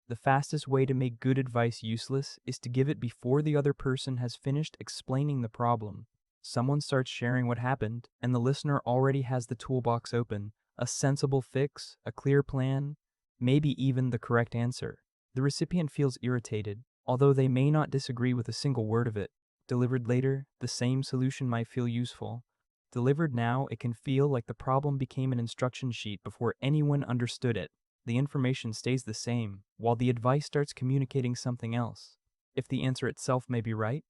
The fastest way to make good advice useless is to give it before the other person has finished explaining the problem. Someone starts sharing what happened, and the listener already has the toolbox open, a sensible fix, a clear plan, maybe even the correct answer. The recipient feels irritated, although they may not disagree with a single word of it. Delivered later, the same solution might feel useful. Delivered now, it can feel like the problem became an instruction sheet before anyone understood it. The information stays the same, while the advice starts communicating something else. If the answer itself may be right,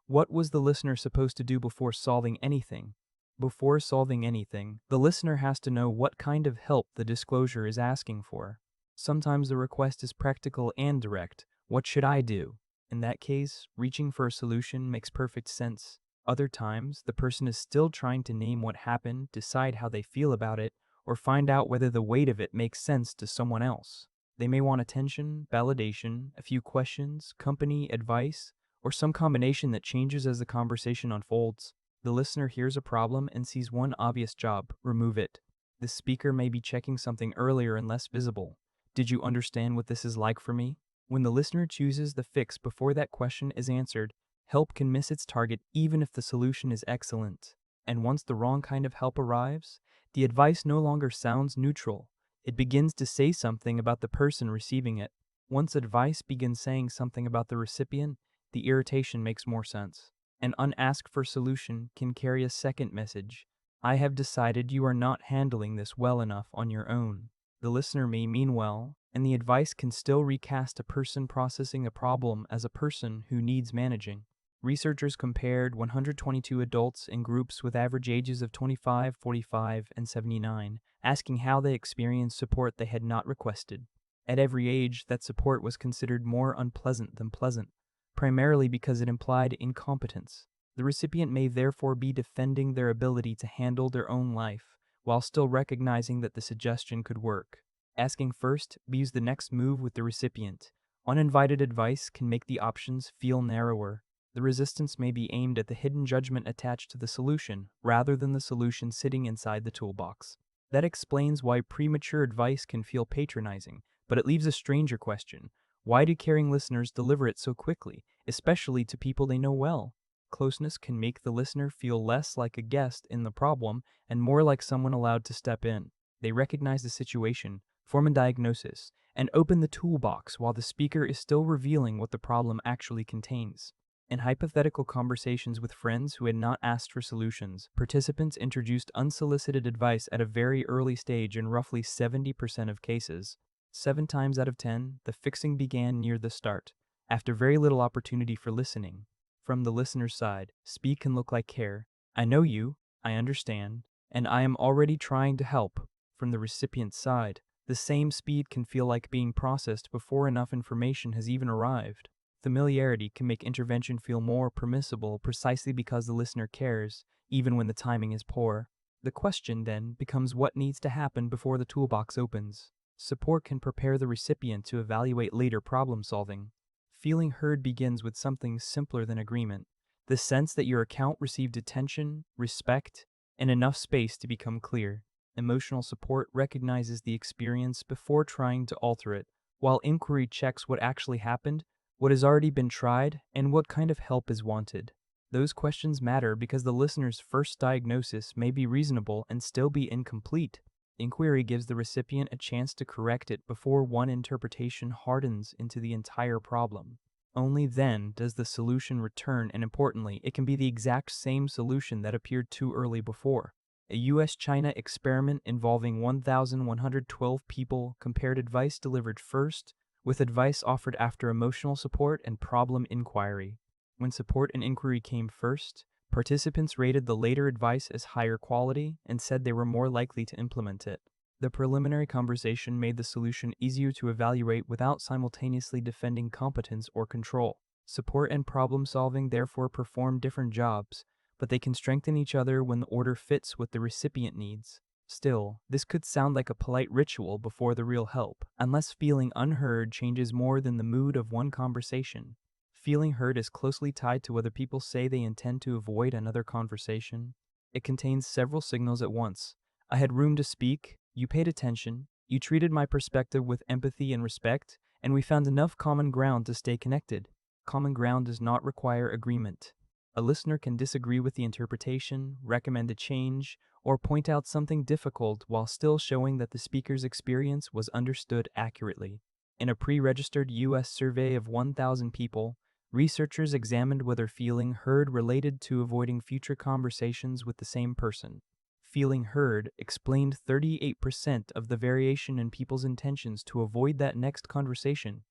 what was the listener supposed to do before solving anything? Before solving anything, the listener has to know what kind of help the disclosure is asking for. Sometimes the request is practical and direct. What should I do? In that case, reaching for a solution makes perfect sense. Other times, the person is still trying to name what happened, decide how they feel about it, or find out whether the weight of it makes sense to someone else. They may want attention, validation, a few questions, company, advice, or some combination that changes as the conversation unfolds. The listener hears a problem and sees one obvious job: remove it. The speaker may be checking something earlier and less visible. Did you understand what this is like for me? When the listener chooses the fix before that question is answered, help can miss its target even if the solution is excellent. And once the wrong kind of help arrives, the advice no longer sounds neutral. It begins to say something about the person receiving it. Once advice begins saying something about the recipient, the irritation makes more sense. An unasked for solution can carry a second message: I have decided you are not handling this well enough on your own. The listener may mean well, and the advice can still recast a person processing a problem as a person who needs managing. Researchers compared 122 adults in groups with average ages of 25, 45, and 79, asking how they experienced support they had not requested. At every age, that support was considered more unpleasant than pleasant, primarily because it implied incompetence. The recipient may therefore be defending their ability to handle their own life, while still recognizing that the suggestion could work. Asking first views the next move with the recipient. Uninvited advice can make the options feel narrower. The resistance may be aimed at the hidden judgment attached to the solution, rather than the solution sitting inside the toolbox. That explains why premature advice can feel patronizing, but it leaves a stranger question. Why do caring listeners deliver it so quickly, especially to people they know well? Closeness can make the listener feel less like a guest in the problem and more like someone allowed to step in. They recognize the situation, form a diagnosis, and open the toolbox while the speaker is still revealing what the problem actually contains. In hypothetical conversations with friends who had not asked for solutions, participants introduced unsolicited advice at a very early stage in roughly 70% of cases. 7 times out of 10, the fixing began near the start, after very little opportunity for listening. From the listener's side, speak can look like care. I know you, I understand, and I am already trying to help. From the recipient's side, the same speed can feel like being processed before enough information has even arrived. Familiarity can make intervention feel more permissible precisely because the listener cares, even when the timing is poor. The question, then, becomes what needs to happen before the toolbox opens. Support can prepare the recipient to evaluate later problem solving. Feeling heard begins with something simpler than agreement: the sense that your account received attention, respect, and enough space to become clear. Emotional support recognizes the experience before trying to alter it, while inquiry checks what actually happened, what has already been tried, and what kind of help is wanted. Those questions matter because the listener's first diagnosis may be reasonable and still be incomplete. Inquiry gives the recipient a chance to correct it before one interpretation hardens into the entire problem. Only then does the solution return, and importantly, it can be the exact same solution that appeared too early before. A US-China experiment involving 1,112 people compared advice delivered first with advice offered after emotional support and problem inquiry. When support and inquiry came first, participants rated the later advice as higher quality and said they were more likely to implement it. The preliminary conversation made the solution easier to evaluate without simultaneously defending competence or control. Support and problem solving therefore perform different jobs, but they can strengthen each other when the order fits what the recipient needs. Still, this could sound like a polite ritual before the real help, unless feeling unheard changes more than the mood of one conversation. Feeling heard is closely tied to whether people say they intend to avoid another conversation. It contains several signals at once. I had room to speak, you paid attention, you treated my perspective with empathy and respect, and we found enough common ground to stay connected. Common ground does not require agreement. A listener can disagree with the interpretation, recommend a change, or point out something difficult while still showing that the speaker's experience was understood accurately. In a pre-registered U.S. survey of 1,000 people, researchers examined whether feeling heard related to avoiding future conversations with the same person. Feeling heard explained 38% of the variation in people's intentions to avoid that next conversation.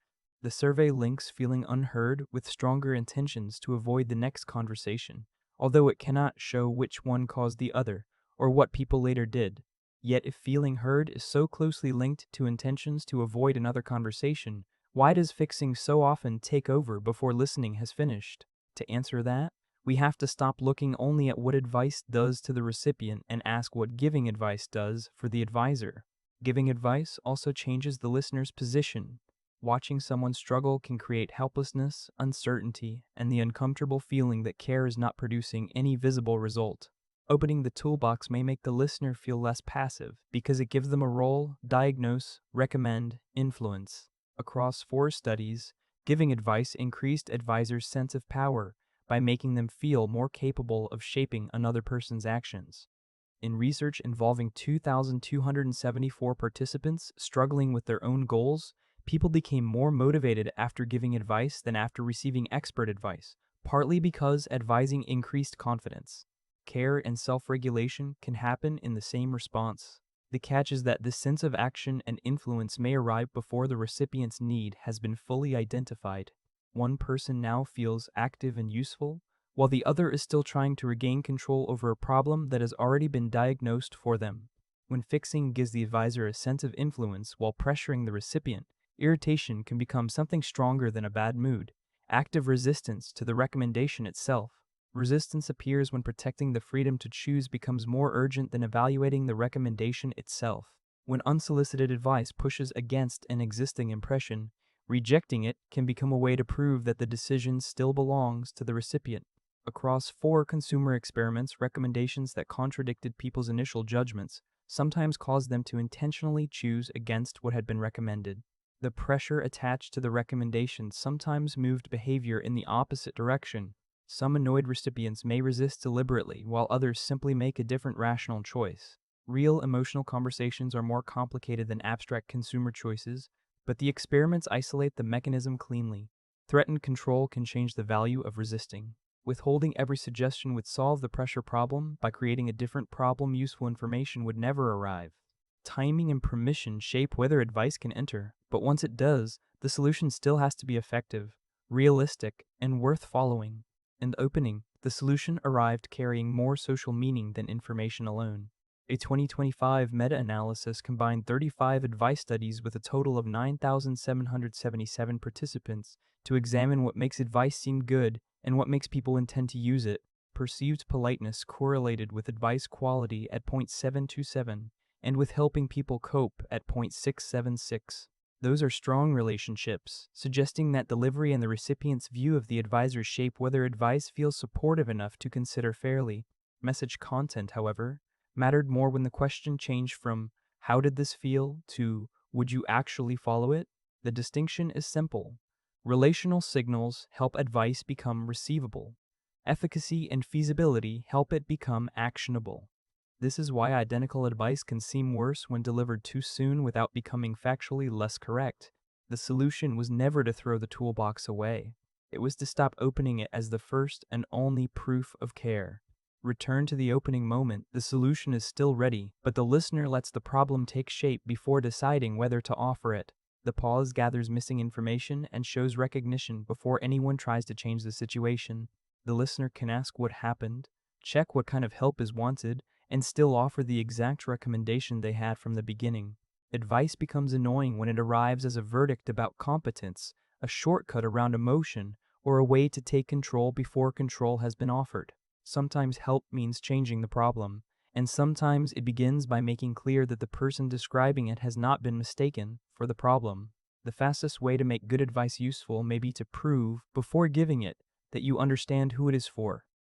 The survey links feeling unheard with stronger intentions to avoid the next conversation, although it cannot show which one caused the other, or what people later did. Yet if feeling heard is so closely linked to intentions to avoid another conversation, why does fixing so often take over before listening has finished? To answer that, we have to stop looking only at what advice does to the recipient and ask what giving advice does for the advisor. Giving advice also changes the listener's position. Watching someone struggle can create helplessness, uncertainty, and the uncomfortable feeling that care is not producing any visible result. Opening the toolbox may make the listener feel less passive because it gives them a role, diagnose, recommend, influence. Across 4 studies, giving advice increased advisors' sense of power by making them feel more capable of shaping another person's actions. In research involving 2,274 participants struggling with their own goals, people became more motivated after giving advice than after receiving expert advice, partly because advising increased confidence. Care and self-regulation can happen in the same response. The catch is that this sense of action and influence may arrive before the recipient's need has been fully identified. One person now feels active and useful, while the other is still trying to regain control over a problem that has already been diagnosed for them. When fixing gives the advisor a sense of influence while pressuring the recipient, irritation can become something stronger than a bad mood, active resistance to the recommendation itself. Resistance appears when protecting the freedom to choose becomes more urgent than evaluating the recommendation itself. When unsolicited advice pushes against an existing impression, rejecting it can become a way to prove that the decision still belongs to the recipient. Across 4 consumer experiments, recommendations that contradicted people's initial judgments sometimes caused them to intentionally choose against what had been recommended. The pressure attached to the recommendation sometimes moved behavior in the opposite direction. Some annoyed recipients may resist deliberately, while others simply make a different rational choice. Real emotional conversations are more complicated than abstract consumer choices, but the experiments isolate the mechanism cleanly. Threatened control can change the value of resisting. Withholding every suggestion would solve the pressure problem. By creating a different problem, useful information would never arrive. Timing and permission shape whether advice can enter, but once it does, the solution still has to be effective, realistic, and worth following. In the opening, the solution arrived carrying more social meaning than information alone. A 2025 meta-analysis combined 35 advice studies with a total of 9,777 participants to examine what makes advice seem good and what makes people intend to use it. Perceived politeness correlated with advice quality at 0.727 and with helping people cope at 0.676. Those are strong relationships, suggesting that delivery and the recipient's view of the advisor shape whether advice feels supportive enough to consider fairly. Message content, however, mattered more when the question changed from "how did this feel" to "would you actually follow it?" The distinction is simple. Relational signals help advice become receivable. Efficacy and feasibility help it become actionable. This is why identical advice can seem worse when delivered too soon without becoming factually less correct. The solution was never to throw the toolbox away. It was to stop opening it as the first and only proof of care. Return to the opening moment. The solution is still ready, but the listener lets the problem take shape before deciding whether to offer it. The pause gathers missing information and shows recognition before anyone tries to change the situation. The listener can ask what happened, check what kind of help is wanted, and still offer the exact recommendation they had from the beginning. Advice becomes annoying when it arrives as a verdict about competence, a shortcut around emotion, or a way to take control before control has been offered. Sometimes help means changing the problem, and sometimes it begins by making clear that the person describing it has not been mistaken for the problem. The fastest way to make good advice useful may be to prove, before giving it, that you understand who it is for.